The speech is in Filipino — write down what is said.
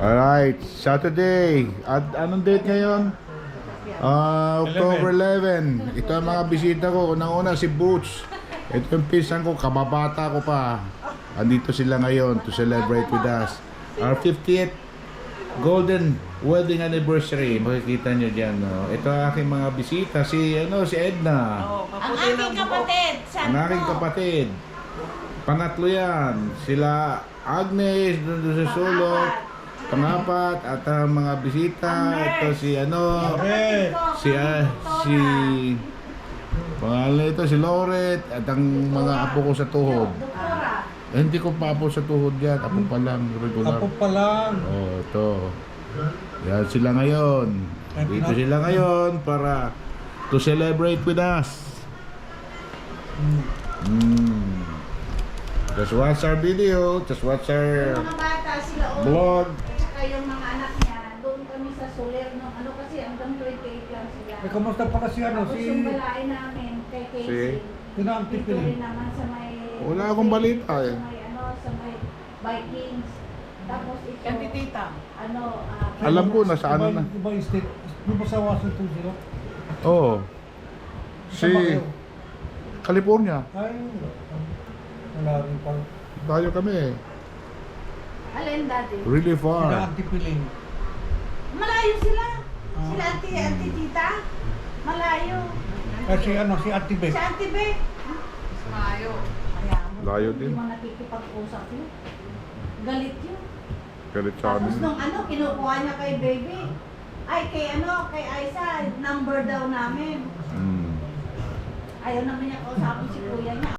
Alright, Saturday. At anong date ngayon? October 11. Ito ang mga bisita ko. Unang-una si Boots. Ito yung pinsan ko, kababata ko pa. Andito sila ngayon to celebrate with us. Our 50th golden wedding anniversary. Makikita nyo dyan. No? Ito ang aking mga bisita. Si Edna. Ang aking kapatid. Ang aking kapatid. Pangatlo yan. Sila Agnes, doon sa sulot. Pangapat. At ang mga bisita. Ito si pangalan ito si Loret. At ang mga apo ko sa tuhod. Hindi ko pa apo sa tuhod yan. Apo pa lang. Regular. Apo pa lang. Oh, ito. Yan sila ngayon. Dito sila ngayon para to celebrate with us. Just watch our video. Just watch our Mga bata sila vlog. At saka yung mga anak niya, doon kami sa Soler ng kasi hanggang 28 lang sila. Eh, kamusta pa kasi Tapos yung balain namin kay Casey. Tinamtip Dito rin yun. naman sa may... Wala akong balita eh. Sa may sa may Vikings. Tapos ito... Kantitita. Alam ko na sa ano na. Ibang state. Yung pa sa Washington sila. Oo. Si Sa Baguio. California. Ay, wala rin pa. Tayo kami. Alin dati? Really far. Tinamtipiling. Malayo sila. Sila auntie tita. Malayo. Kasi si Ate Beth. Si Auntie Beth. Mayo. Layo din. Hindi mo nakikipag-usap yun. Galit yun. Galit sa Tapos amin. nung kinukuha niya kay baby. Ay, kay kay Aiza, number daw namin. Mm. Ayaw naman niya kausapin si kuya niya.